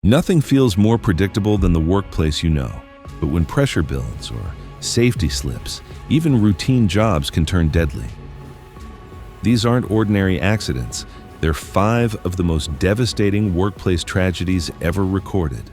Nothing feels more predictable than the workplace you know, but when pressure builds or safety slips, even routine jobs can turn deadly. These aren't ordinary accidents. They're 5 of the most devastating workplace tragedies ever recorded.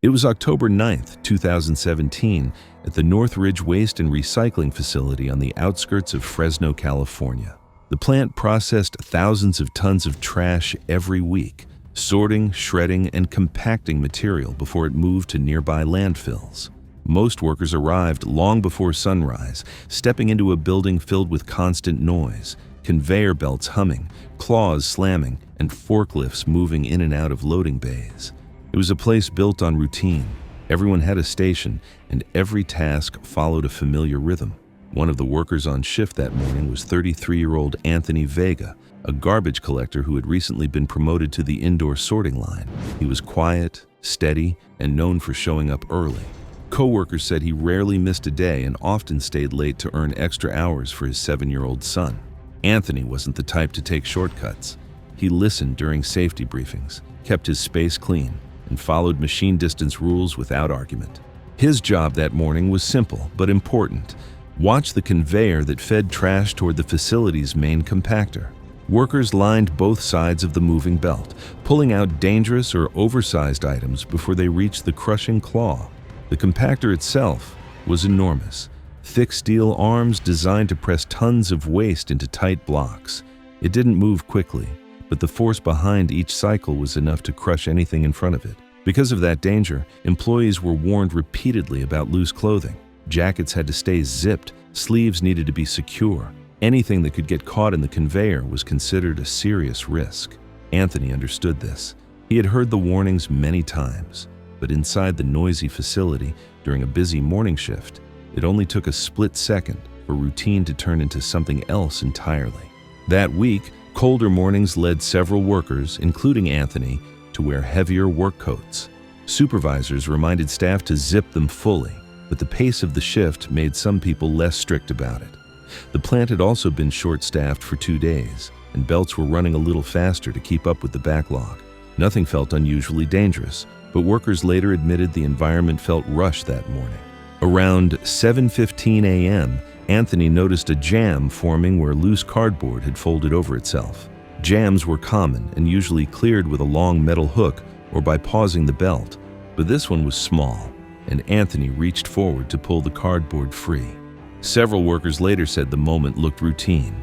It was October 9th, 2017, at the Northridge Waste and Recycling Facility on the outskirts of Fresno, California. The plant processed thousands of tons of trash every week, sorting, shredding, and compacting material before it moved to nearby landfills. Most workers arrived long before sunrise, stepping into a building filled with constant noise, conveyor belts humming, claws slamming, and forklifts moving in and out of loading bays. It was a place built on routine. Everyone had a station, and every task followed a familiar rhythm. One of the workers on shift that morning was 33-year-old Anthony Vega, a garbage collector who had recently been promoted to the indoor sorting line. He was quiet, steady, and known for showing up early. Co-workers said he rarely missed a day and often stayed late to earn extra hours for his 7-year-old son. Anthony wasn't the type to take shortcuts. He listened during safety briefings, kept his space clean, and followed machine distance rules without argument. His job that morning was simple but important. Watch the conveyor that fed trash toward the facility's main compactor. Workers lined both sides of the moving belt, pulling out dangerous or oversized items before they reached the crushing claw. The compactor itself was enormous, thick steel arms designed to press tons of waste into tight blocks. It didn't move quickly, but the force behind each cycle was enough to crush anything in front of it. Because of that danger, employees were warned repeatedly about loose clothing. Jackets had to stay zipped, sleeves needed to be secure. Anything that could get caught in the conveyor was considered a serious risk. Anthony understood this. He had heard the warnings many times, but inside the noisy facility during a busy morning shift, it only took a split second for routine to turn into something else entirely. That week, colder mornings led several workers, including Anthony, to wear heavier work coats. Supervisors reminded staff to zip them fully, but the pace of the shift made some people less strict about it. The plant had also been short-staffed for 2 days, and belts were running a little faster to keep up with the backlog. Nothing felt unusually dangerous, but workers later admitted the environment felt rushed that morning. Around 7:15 a.m., Anthony noticed a jam forming where loose cardboard had folded over itself. Jams were common and usually cleared with a long metal hook or by pausing the belt, but this one was small, and Anthony reached forward to pull the cardboard free. Several workers later said the moment looked routine.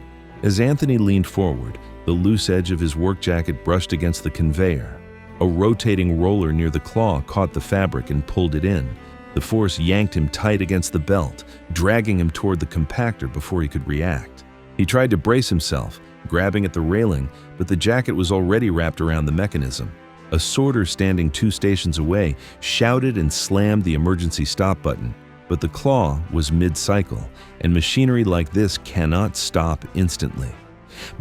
As Anthony leaned forward, the loose edge of his work jacket brushed against the conveyor. A rotating roller near the claw caught the fabric and pulled it in. The force yanked him tight against the belt, dragging him toward the compactor before he could react. He tried to brace himself, grabbing at the railing, but the jacket was already wrapped around the mechanism. A sorter standing 2 stations away shouted and slammed the emergency stop button, but the claw was mid-cycle, and machinery like this cannot stop instantly.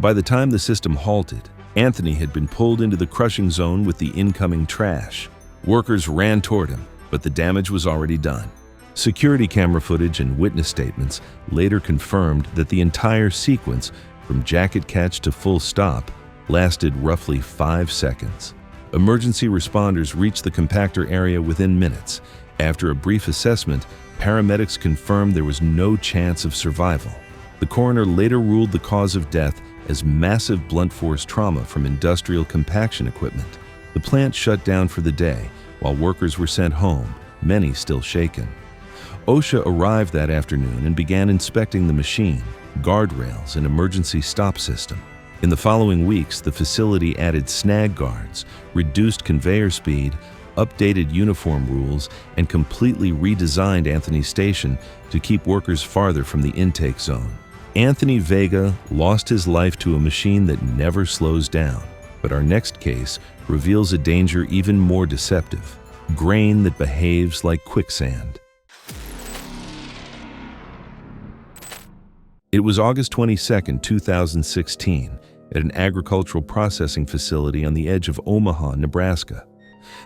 By the time the system halted, Anthony had been pulled into the crushing zone with the incoming trash. Workers ran toward him, but the damage was already done. Security camera footage and witness statements later confirmed that the entire sequence, from jacket catch to full stop, lasted roughly 5 seconds. Emergency responders reached the compactor area within minutes. After a brief assessment, paramedics confirmed there was no chance of survival. The coroner later ruled the cause of death as massive blunt force trauma from industrial compaction equipment. The plant shut down for the day, while workers were sent home, many still shaken. OSHA arrived that afternoon and began inspecting the machine, guardrails, and emergency stop system. In the following weeks, the facility added snag guards, reduced conveyor speed, updated uniform rules, and completely redesigned Anthony's station to keep workers farther from the intake zone. Anthony Vega lost his life to a machine that never slows down. But our next case reveals a danger even more deceptive: grain that behaves like quicksand. It was August 22, 2016, at an agricultural processing facility on the edge of Omaha, Nebraska.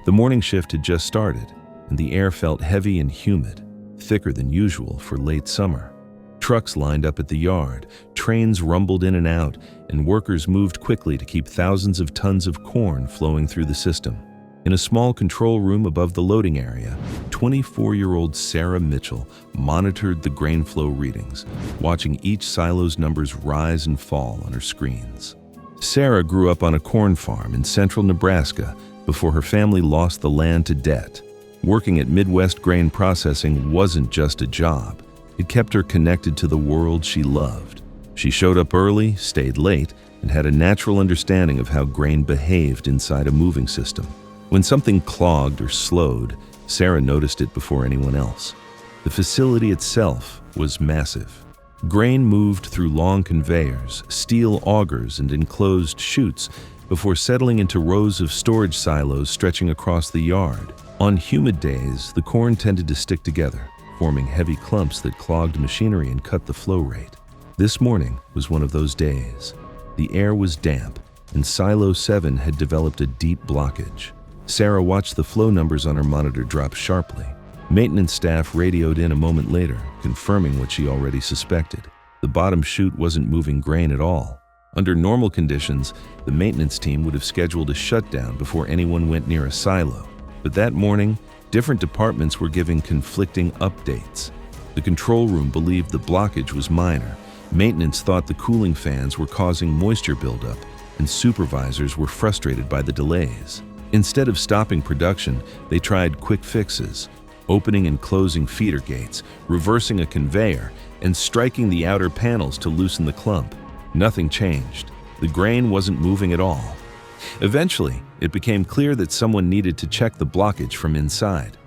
The morning shift had just started, and the air felt heavy and humid, thicker than usual for late summer. Trucks lined up at the yard, trains rumbled in and out, and workers moved quickly to keep thousands of tons of corn flowing through the system. In a small control room above the loading area, 24-year-old Sarah Mitchell monitored the grain flow readings, watching each silo's numbers rise and fall on her screens. Sarah grew up on a corn farm in central Nebraska before her family lost the land to debt. Working at Midwest Grain Processing wasn't just a job. It kept her connected to the world she loved. She showed up early, stayed late, and had a natural understanding of how grain behaved inside a moving system. When something clogged or slowed, Sarah noticed it before anyone else. The facility itself was massive. Grain moved through long conveyors, steel augers, and enclosed chutes before settling into rows of storage silos stretching across the yard. On humid days, the corn tended to stick together, forming heavy clumps that clogged machinery and cut the flow rate. This morning was one of those days. The air was damp, and Silo 7 had developed a deep blockage. Sarah watched the flow numbers on her monitor drop sharply. Maintenance staff radioed in a moment later, confirming what she already suspected. The bottom chute wasn't moving grain at all. Under normal conditions, the maintenance team would have scheduled a shutdown before anyone went near a silo. But that morning, different departments were giving conflicting updates. The control room believed the blockage was minor. Maintenance thought the cooling fans were causing moisture buildup, and supervisors were frustrated by the delays. Instead of stopping production, they tried quick fixes, opening and closing feeder gates, reversing a conveyor, and striking the outer panels to loosen the clump. Nothing changed. The grain wasn't moving at all. Eventually, it became clear that someone needed to check the blockage from inside.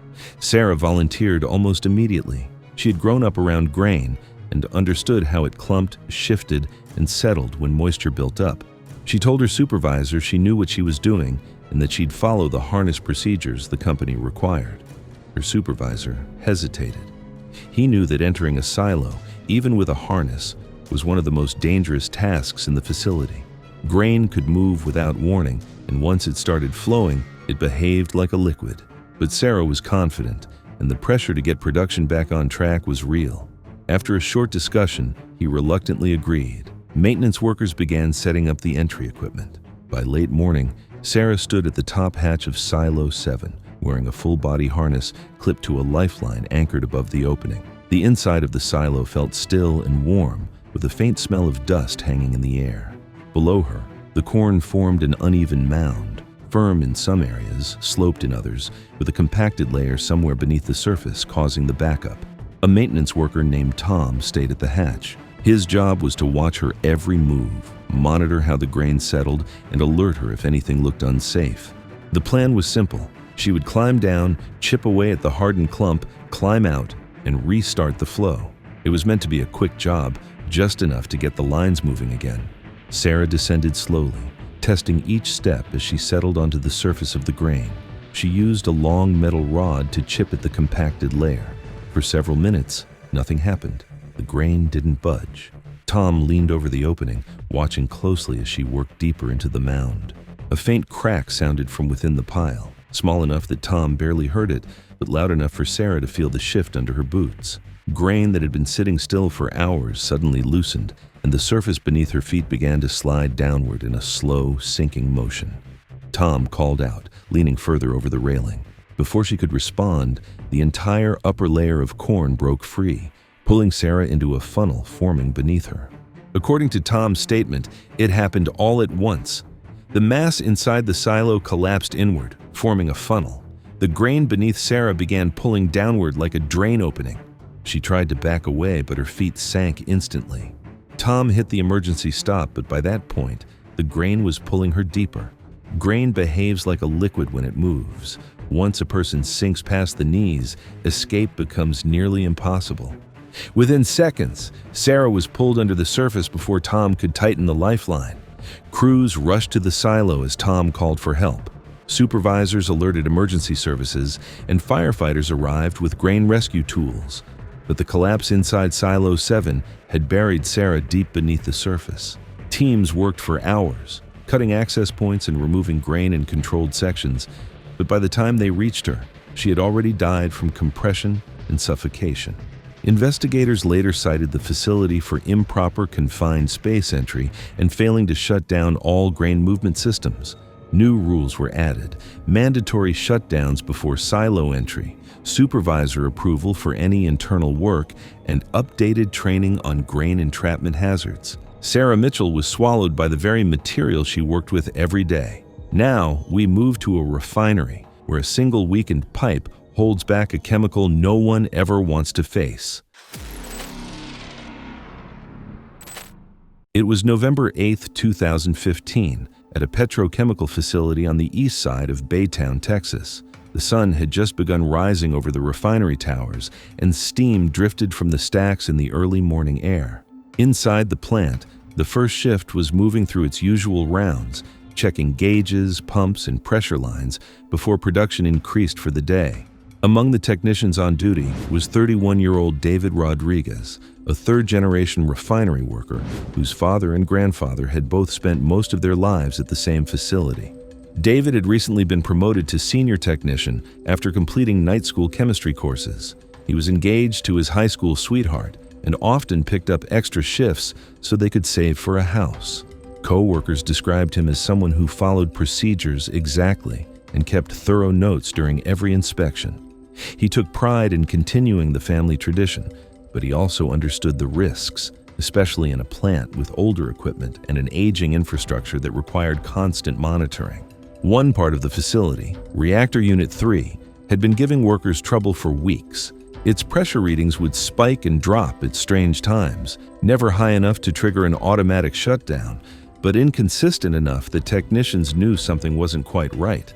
Sarah volunteered almost immediately. She had grown up around grain and understood how it clumped, shifted, and settled when moisture built up. She told her supervisor she knew what she was doing and that she'd follow the harness procedures the company required. Her supervisor hesitated. He knew that entering a silo, even with a harness, was one of the most dangerous tasks in the facility. Grain could move without warning, and once it started flowing, it behaved like a liquid. But Sarah was confident, and the pressure to get production back on track was real. After a short discussion, he reluctantly agreed. Maintenance workers began setting up the entry equipment. By late morning, Sarah stood at the top hatch of Silo 7, wearing a full-body harness clipped to a lifeline anchored above the opening. The inside of the silo felt still and warm, with a faint smell of dust hanging in the air. Below her, the corn formed an uneven mound, firm in some areas, sloped in others, with a compacted layer somewhere beneath the surface causing the backup. A maintenance worker named Tom stayed at the hatch. His job was to watch her every move, monitor how the grain settled, and alert her if anything looked unsafe. The plan was simple. She would climb down, chip away at the hardened clump, climb out, and restart the flow. It was meant to be a quick job, just enough to get the lines moving again. Sarah descended slowly, testing each step as she settled onto the surface of the grain. She used a long metal rod to chip at the compacted layer. For several minutes, nothing happened. The grain didn't budge. Tom leaned over the opening, watching closely as she worked deeper into the mound. A faint crack sounded from within the pile, small enough that Tom barely heard it, but loud enough for Sarah to feel the shift under her boots. Grain that had been sitting still for hours suddenly loosened, and the surface beneath her feet began to slide downward in a slow, sinking motion. Tom called out, leaning further over the railing. Before she could respond, the entire upper layer of corn broke free, pulling Sarah into a funnel forming beneath her. According to Tom's statement, it happened all at once. The mass inside the silo collapsed inward, forming a funnel. The grain beneath Sarah began pulling downward like a drain opening. She tried to back away, but her feet sank instantly. Tom hit the emergency stop, but by that point, the grain was pulling her deeper. Grain behaves like a liquid when it moves. Once a person sinks past the knees, escape becomes nearly impossible. Within seconds, Sarah was pulled under the surface before Tom could tighten the lifeline. Crews rushed to the silo as Tom called for help. Supervisors alerted emergency services, and firefighters arrived with grain rescue tools. But the collapse inside Silo 7 had buried Sarah deep beneath the surface. Teams worked for hours, cutting access points and removing grain in controlled sections, but by the time they reached her, she had already died from compression and suffocation. Investigators later cited the facility for improper confined space entry and failing to shut down all grain movement systems. New rules were added: mandatory shutdowns before silo entry, supervisor approval for any internal work, and updated training on grain entrapment hazards. Sarah Mitchell was swallowed by the very material she worked with every day. Now, we move to a refinery, where a single weakened pipe holds back a chemical no one ever wants to face. It was November 8, 2015, at a petrochemical facility on the east side of Baytown, Texas. The sun had just begun rising over the refinery towers, and steam drifted from the stacks in the early morning air. Inside the plant, the first shift was moving through its usual rounds, checking gauges, pumps, and pressure lines before production increased for the day. Among the technicians on duty was 31-year-old David Rodriguez, a third-generation refinery worker whose father and grandfather had both spent most of their lives at the same facility. David had recently been promoted to senior technician after completing night school chemistry courses. He was engaged to his high school sweetheart and often picked up extra shifts so they could save for a house. Co-workers described him as someone who followed procedures exactly and kept thorough notes during every inspection. He took pride in continuing the family tradition, but he also understood the risks, especially in a plant with older equipment and an aging infrastructure that required constant monitoring. One part of the facility, Reactor Unit 3, had been giving workers trouble for weeks. Its pressure readings would spike and drop at strange times, never high enough to trigger an automatic shutdown, but inconsistent enough that technicians knew something wasn't quite right.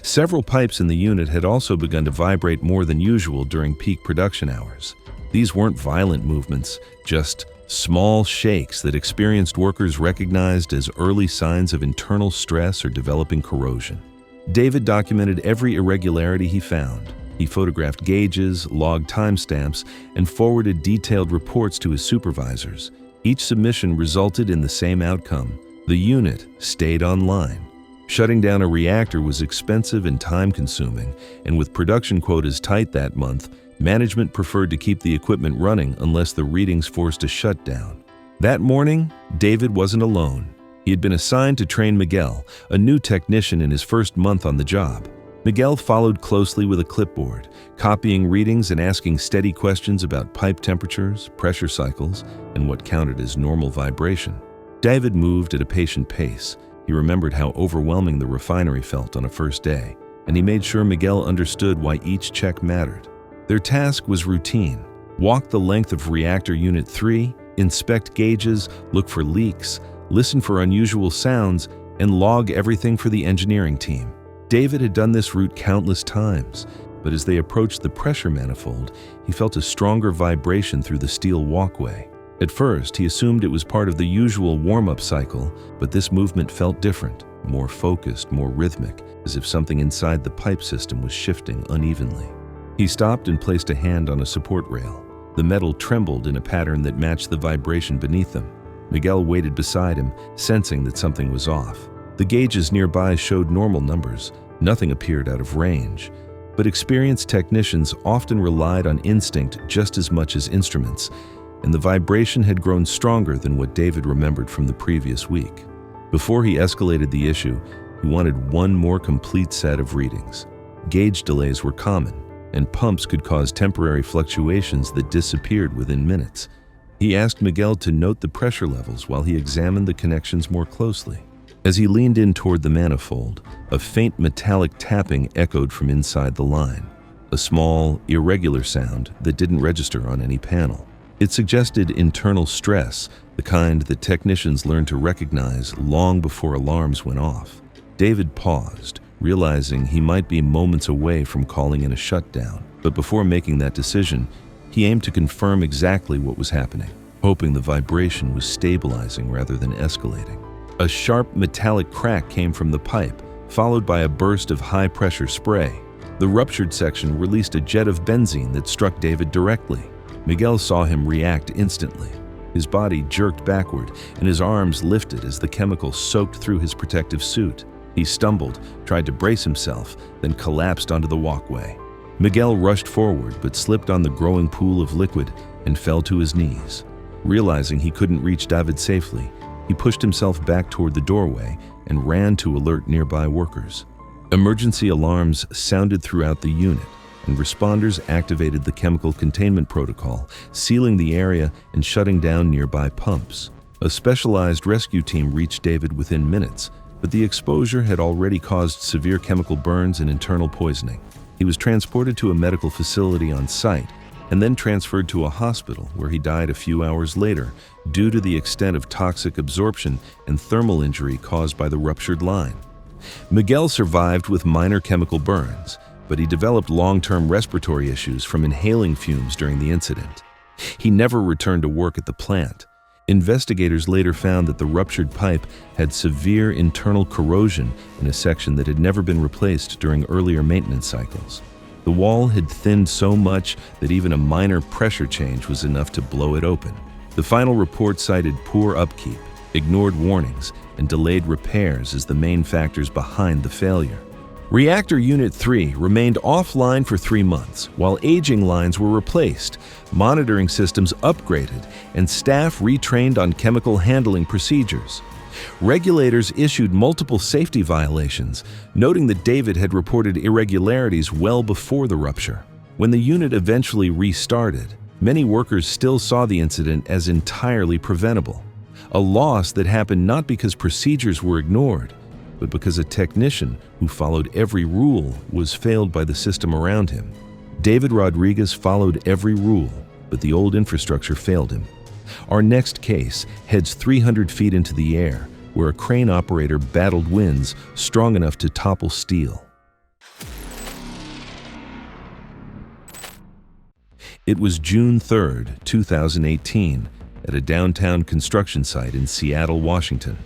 Several pipes in the unit had also begun to vibrate more than usual during peak production hours. These weren't violent movements, just small shakes that experienced workers recognized as early signs of internal stress or developing corrosion. David documented every irregularity he found. He photographed gauges, logged timestamps, and forwarded detailed reports to his supervisors. Each submission resulted in the same outcome: the unit stayed online. Shutting down a reactor was expensive and time-consuming, and with production quotas tight that month, management preferred to keep the equipment running unless the readings forced a shutdown. That morning, David wasn't alone. He had been assigned to train Miguel, a new technician in his first month on the job. Miguel followed closely with a clipboard, copying readings and asking steady questions about pipe temperatures, pressure cycles, and what counted as normal vibration. David moved at a patient pace. He remembered how overwhelming the refinery felt on a first day, and he made sure Miguel understood why each check mattered. Their task was routine: walk the length of Reactor Unit 3, inspect gauges, look for leaks, listen for unusual sounds, and log everything for the engineering team. David had done this route countless times, but as they approached the pressure manifold, he felt a stronger vibration through the steel walkway. At first, he assumed it was part of the usual warm-up cycle, but this movement felt different, more focused, more rhythmic, as if something inside the pipe system was shifting unevenly. He stopped and placed a hand on a support rail. The metal trembled in a pattern that matched the vibration beneath them. Miguel waited beside him, sensing that something was off. The gauges nearby showed normal numbers. Nothing appeared out of range. But experienced technicians often relied on instinct just as much as instruments, and the vibration had grown stronger than what David remembered from the previous week. Before he escalated the issue, he wanted one more complete set of readings. Gauge delays were common, and pumps could cause temporary fluctuations that disappeared within minutes. He asked Miguel to note the pressure levels while he examined the connections more closely. As he leaned in toward the manifold, a faint metallic tapping echoed from inside the line, a small, irregular sound that didn't register on any panel. It suggested internal stress, the kind that technicians learned to recognize long before alarms went off. David paused, realizing he might be moments away from calling in a shutdown. But before making that decision, he aimed to confirm exactly what was happening, hoping the vibration was stabilizing rather than escalating. A sharp metallic crack came from the pipe, followed by a burst of high-pressure spray. The ruptured section released a jet of benzene that struck David directly. Miguel saw him react instantly. His body jerked backward, and his arms lifted as the chemical soaked through his protective suit. He stumbled, tried to brace himself, then collapsed onto the walkway. Miguel rushed forward but slipped on the growing pool of liquid and fell to his knees. Realizing he couldn't reach David safely, he pushed himself back toward the doorway and ran to alert nearby workers. Emergency alarms sounded throughout the unit, and responders activated the chemical containment protocol, sealing the area and shutting down nearby pumps. A specialized rescue team reached David within minutes, but the exposure had already caused severe chemical burns and internal poisoning. He was transported to a medical facility on site and then transferred to a hospital where he died a few hours later due to the extent of toxic absorption and thermal injury caused by the ruptured line. Miguel survived with minor chemical burns, but he developed long-term respiratory issues from inhaling fumes during the incident. He never returned to work at the plant. Investigators later found that the ruptured pipe had severe internal corrosion in a section that had never been replaced during earlier maintenance cycles. The wall had thinned so much that even a minor pressure change was enough to blow it open. The final report cited poor upkeep, ignored warnings, and delayed repairs as the main factors behind the failure. Reactor Unit 3 remained offline for 3 months while aging lines were replaced, monitoring systems upgraded, and staff retrained on chemical handling procedures. Regulators issued multiple safety violations, noting that David had reported irregularities well before the rupture. When the unit eventually restarted, many workers still saw the incident as entirely preventable, a loss that happened not because procedures were ignored, but because a technician who followed every rule was failed by the system around him. David Rodriguez followed every rule, but the old infrastructure failed him. Our next case heads 300 feet into the air, where a crane operator battled winds strong enough to topple steel. It was June 3, 2018, at a downtown construction site in Seattle, Washington.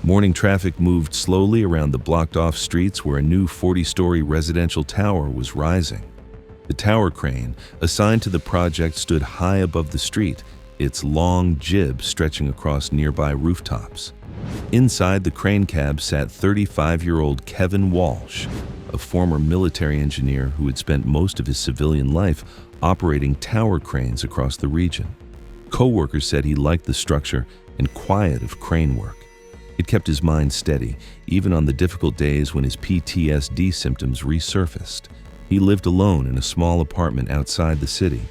Morning traffic moved slowly around the blocked-off streets where a new 40-story residential tower was rising. The tower crane, assigned to the project, stood high above the street, its long jib stretching across nearby rooftops. Inside the crane cab sat 35-year-old Kevin Walsh, a former military engineer who had spent most of his civilian life operating tower cranes across the region. Co-workers said he liked the structure and quiet of crane work. It kept his mind steady, even on the difficult days when his PTSD symptoms resurfaced. He lived alone in a small apartment outside the city,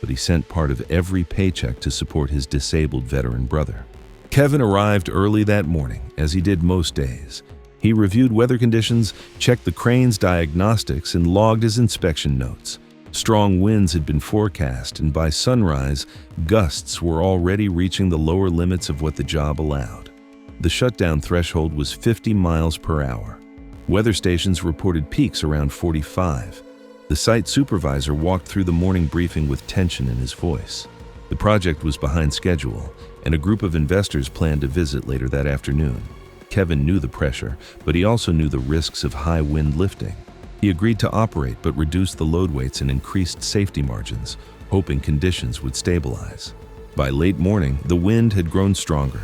but he sent part of every paycheck to support his disabled veteran brother. Kevin arrived early that morning, as he did most days. He reviewed weather conditions, checked the crane's diagnostics, and logged his inspection notes. Strong winds had been forecast, and by sunrise, gusts were already reaching the lower limits of what the job allowed. The shutdown threshold was 50 miles per hour. Weather stations reported peaks around 45. The site supervisor walked through the morning briefing with tension in his voice. The project was behind schedule, and a group of investors planned a visit later that afternoon. Kevin knew the pressure, but he also knew the risks of high wind lifting. He agreed to operate but reduced the load weights and increased safety margins, hoping conditions would stabilize. By late morning, the wind had grown stronger.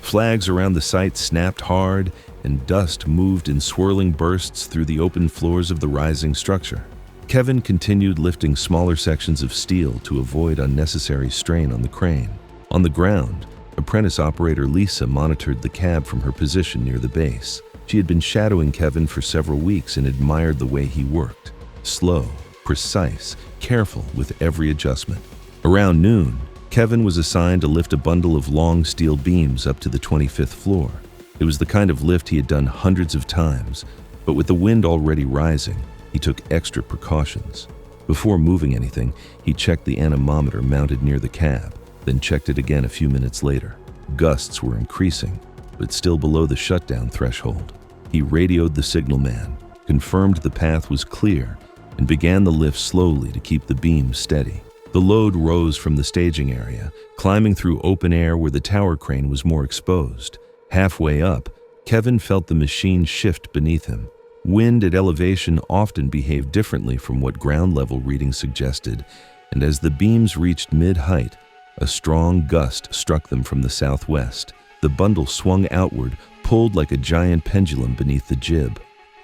Flags around the site snapped hard, and dust moved in swirling bursts through the open floors of the rising structure. Kevin continued lifting smaller sections of steel to avoid unnecessary strain on the crane. On the ground, apprentice operator Lisa monitored the cab from her position near the base. She had been shadowing Kevin for several weeks and admired the way he worked. Slow, precise, careful with every adjustment. Around noon, Kevin was assigned to lift a bundle of long steel beams up to the 25th floor. It was the kind of lift he had done hundreds of times, but with the wind already rising, he took extra precautions. Before moving anything, he checked the anemometer mounted near the cab, then checked it again a few minutes later. Gusts were increasing, but still below the shutdown threshold. He radioed the signalman, confirmed the path was clear, and began the lift slowly to keep the beams steady. The load rose from the staging area, climbing through open air where the tower crane was more exposed. Halfway up, Kevin felt the machine shift beneath him. Wind at elevation often behaved differently from what ground-level readings suggested, and as the beams reached mid-height, a strong gust struck them from the southwest. The bundle swung outward, pulled like a giant pendulum beneath the jib.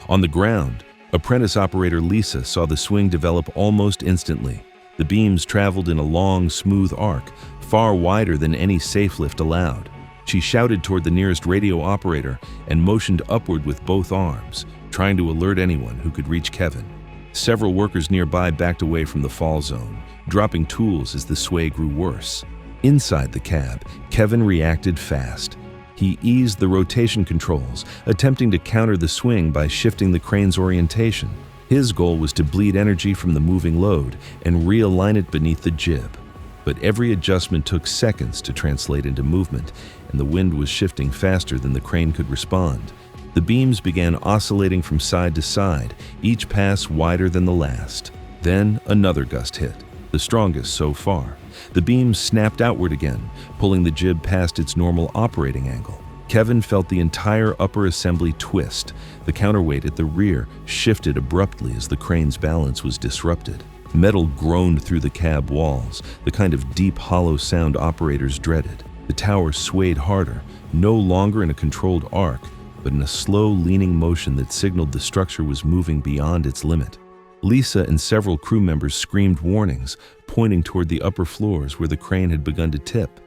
On the ground, Apprentice operator Lisa saw the swing develop almost instantly. The beams traveled in a long, smooth arc, far wider than any safe lift allowed. She shouted toward the nearest radio operator and motioned upward with both arms, trying to alert anyone who could reach Kevin. Several workers nearby backed away from the fall zone, dropping tools as the sway grew worse. Inside the cab, Kevin reacted fast. He eased the rotation controls, attempting to counter the swing by shifting the crane's orientation. His goal was to bleed energy from the moving load and realign it beneath the jib. But every adjustment took seconds to translate into movement, and the wind was shifting faster than the crane could respond. The beams began oscillating from side to side, each pass wider than the last. Then another gust hit, the strongest so far. The beams snapped outward again, pulling the jib past its normal operating angle. Kevin felt the entire upper assembly twist. The counterweight at the rear shifted abruptly as the crane's balance was disrupted. Metal groaned through the cab walls, the kind of deep, hollow sound operators dreaded. The tower swayed harder, no longer in a controlled arc, but in a slow, leaning motion that signaled the structure was moving beyond its limit. Lisa and several crew members screamed warnings, pointing toward the upper floors where the crane had begun to tip.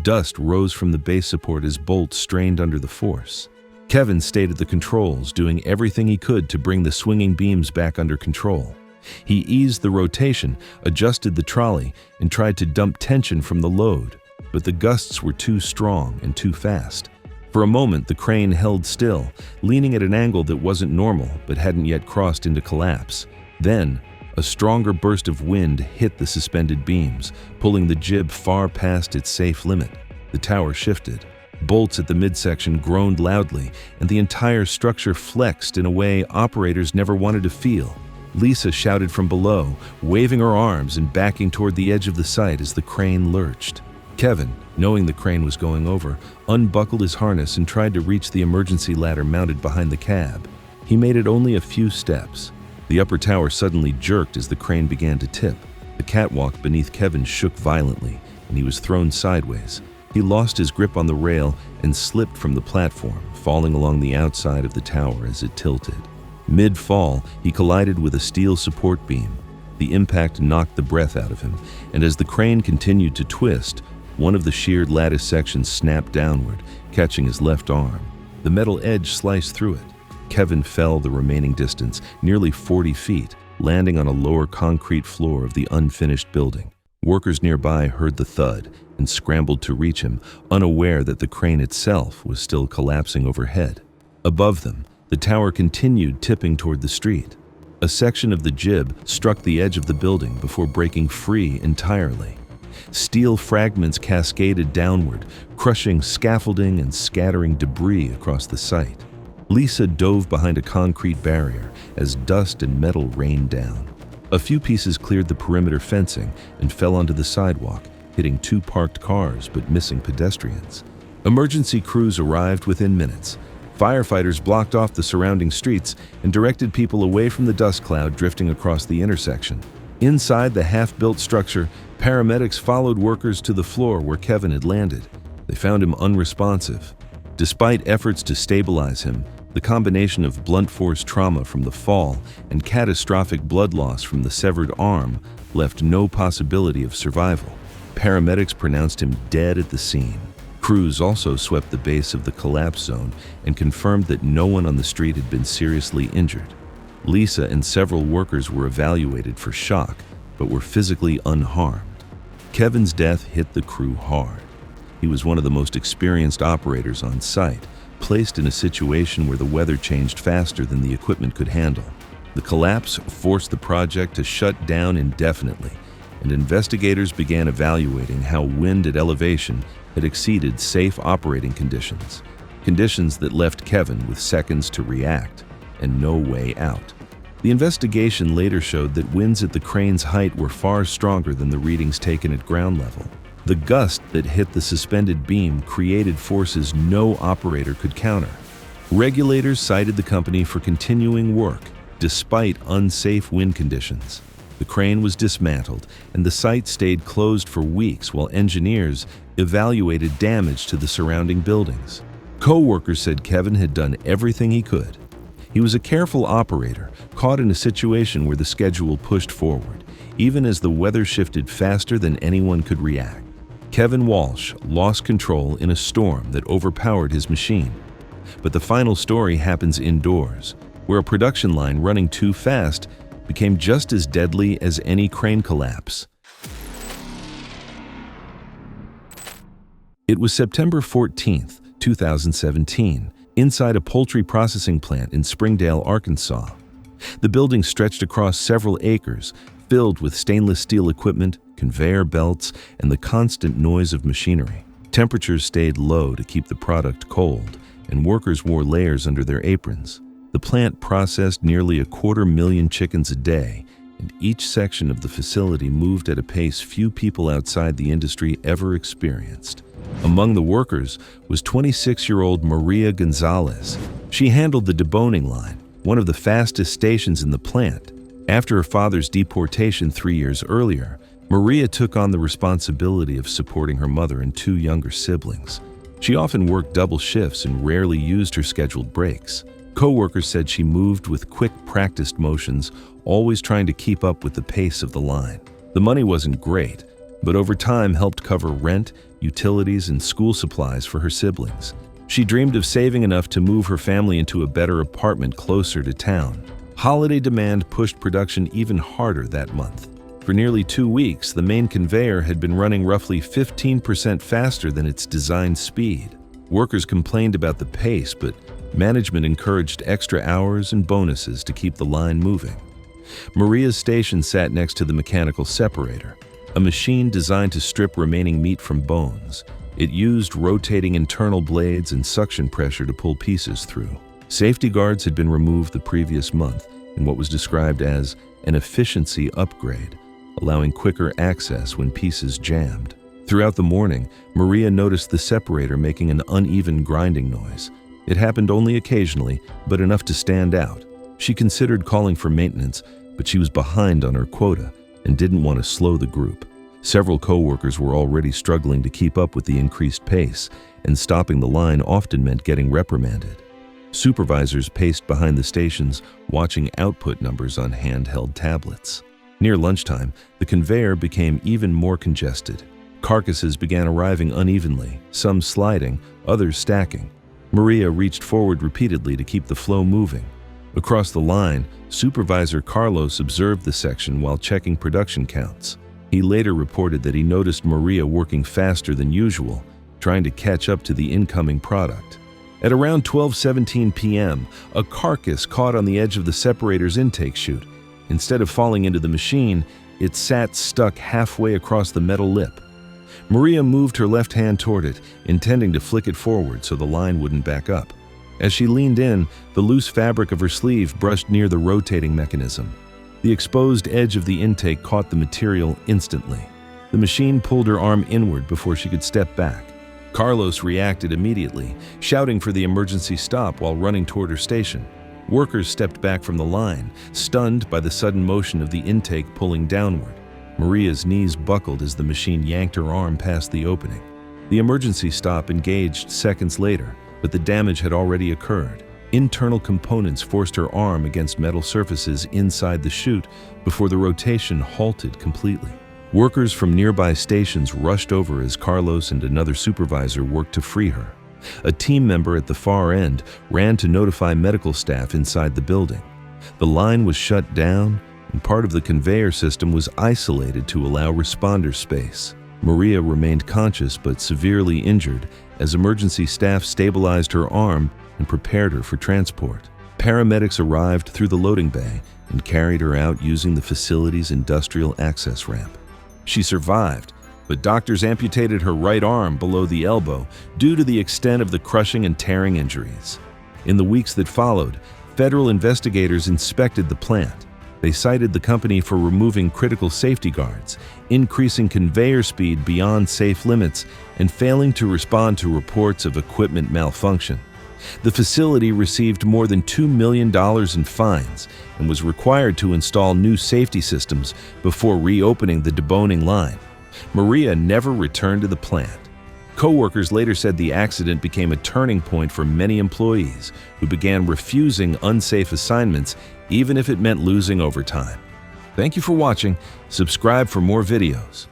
Dust rose from the base support as bolts strained under the force. Kevin stayed at the controls, doing everything he could to bring the swinging beams back under control. He eased the rotation, adjusted the trolley, and tried to dump tension from the load, but the gusts were too strong and too fast. For a moment, the crane held still, leaning at an angle that wasn't normal but hadn't yet crossed into collapse. Then, a stronger burst of wind hit the suspended beams, pulling the jib far past its safe limit. The tower shifted. Bolts at the midsection groaned loudly, and the entire structure flexed in a way operators never wanted to feel. Lisa shouted from below, waving her arms and backing toward the edge of the site as the crane lurched. Kevin, knowing the crane was going over, unbuckled his harness and tried to reach the emergency ladder mounted behind the cab. He made it only a few steps. The upper tower suddenly jerked as the crane began to tip. The catwalk beneath Kevin shook violently, and he was thrown sideways. He lost his grip on the rail and slipped from the platform, falling along the outside of the tower as it tilted. Mid-fall, he collided with a steel support beam. The impact knocked the breath out of him, and as the crane continued to twist, one of the sheared lattice sections snapped downward, catching his left arm. The metal edge sliced through it. Kevin fell the remaining distance, nearly 40 feet, landing on a lower concrete floor of the unfinished building. Workers nearby heard the thud and scrambled to reach him, unaware that the crane itself was still collapsing overhead. Above them, the tower continued tipping toward the street. A section of the jib struck the edge of the building before breaking free entirely. Steel fragments cascaded downward, crushing scaffolding and scattering debris across the site. Lisa dove behind a concrete barrier as dust and metal rained down. A few pieces cleared the perimeter fencing and fell onto the sidewalk, hitting 2 parked cars but missing pedestrians. Emergency crews arrived within minutes. Firefighters blocked off the surrounding streets and directed people away from the dust cloud drifting across the intersection. Inside the half-built structure, paramedics followed workers to the floor where Kevin had landed. They found him unresponsive. Despite efforts to stabilize him, the combination of blunt force trauma from the fall and catastrophic blood loss from the severed arm left no possibility of survival. Paramedics pronounced him dead at the scene. Crews also swept the base of the collapse zone and confirmed that no one on the street had been seriously injured. Lisa and several workers were evaluated for shock, but were physically unharmed. Kevin's death hit the crew hard. He was one of the most experienced operators on site, placed in a situation where the weather changed faster than the equipment could handle. The collapse forced the project to shut down indefinitely, and investigators began evaluating how wind at elevation had exceeded safe operating conditions that left Kevin with seconds to react and no way out. The investigation later showed that winds at the crane's height were far stronger than the readings taken at ground level. The gust that hit the suspended beam created forces no operator could counter. Regulators cited the company for continuing work despite unsafe wind conditions. The crane was dismantled, and the site stayed closed for weeks while engineers evaluated damage to the surrounding buildings. Co-workers said Kevin had done everything he could. He was a careful operator, caught in a situation where the schedule pushed forward, even as the weather shifted faster than anyone could react. Kevin Walsh lost control in a storm that overpowered his machine. But the final story happens indoors, where a production line running too fast became just as deadly as any crane collapse. It was September 14th, 2017, inside a poultry processing plant in Springdale, Arkansas. The building stretched across several acres, filled with stainless steel equipment, conveyor belts, and the constant noise of machinery. Temperatures stayed low to keep the product cold, and workers wore layers under their aprons. The plant processed nearly 250,000 chickens a day, and each section of the facility moved at a pace few people outside the industry ever experienced. Among the workers was 26-year-old Maria Gonzalez. She handled the deboning line, one of the fastest stations in the plant. After her father's deportation 3 years earlier, Maria took on the responsibility of supporting her mother and 2 younger siblings. She often worked double shifts and rarely used her scheduled breaks. Co-workers said she moved with quick, practiced motions, always trying to keep up with the pace of the line. The money wasn't great, but over time helped cover rent, utilities, and school supplies for her siblings. She dreamed of saving enough to move her family into a better apartment closer to town. Holiday demand pushed production even harder that month. For nearly 2 weeks, the main conveyor had been running roughly 15% faster than its designed speed. Workers complained about the pace, but management encouraged extra hours and bonuses to keep the line moving. Maria's station sat next to the mechanical separator, a machine designed to strip remaining meat from bones. It used rotating internal blades and suction pressure to pull pieces through. Safety guards had been removed the previous month in what was described as an efficiency upgrade, allowing quicker access when pieces jammed. Throughout the morning, Maria noticed the separator making an uneven grinding noise. It happened only occasionally, but enough to stand out. She considered calling for maintenance, but she was behind on her quota and didn't want to slow the group. Several co-workers were already struggling to keep up with the increased pace, and stopping the line often meant getting reprimanded. Supervisors paced behind the stations, watching output numbers on handheld tablets. Near lunchtime, the conveyor became even more congested. Carcasses began arriving unevenly, some sliding, others stacking. Maria reached forward repeatedly to keep the flow moving. Across the line, Supervisor Carlos observed the section while checking production counts. He later reported that he noticed Maria working faster than usual, trying to catch up to the incoming product. At around 12:17 p.m., a carcass caught on the edge of the separator's intake chute. Instead of falling into the machine, it sat stuck halfway across the metal lip. Maria moved her left hand toward it, intending to flick it forward so the line wouldn't back up. As she leaned in, the loose fabric of her sleeve brushed near the rotating mechanism. The exposed edge of the intake caught the material instantly. The machine pulled her arm inward before she could step back. Carlos reacted immediately, shouting for the emergency stop while running toward her station. Workers stepped back from the line, stunned by the sudden motion of the intake pulling downward. Maria's knees buckled as the machine yanked her arm past the opening. The emergency stop engaged seconds later, but the damage had already occurred. Internal components forced her arm against metal surfaces inside the chute before the rotation halted completely. Workers from nearby stations rushed over as Carlos and another supervisor worked to free her. A team member at the far end ran to notify medical staff inside the building. The line was shut down, and part of the conveyor system was isolated to allow responder space. Maria remained conscious but severely injured as emergency staff stabilized her arm and prepared her for transport. Paramedics arrived through the loading bay and carried her out using the facility's industrial access ramp. She survived, but doctors amputated her right arm below the elbow due to the extent of the crushing and tearing injuries. In the weeks that followed, federal investigators inspected the plant. They cited the company for removing critical safety guards, increasing conveyor speed beyond safe limits, and failing to respond to reports of equipment malfunction. The facility received more than $2 million in fines and was required to install new safety systems before reopening the deboning line. Maria never returned to the plant. Coworkers later said the accident became a turning point for many employees who began refusing unsafe assignments even if it meant losing overtime. Thank you for watching. Subscribe for more videos.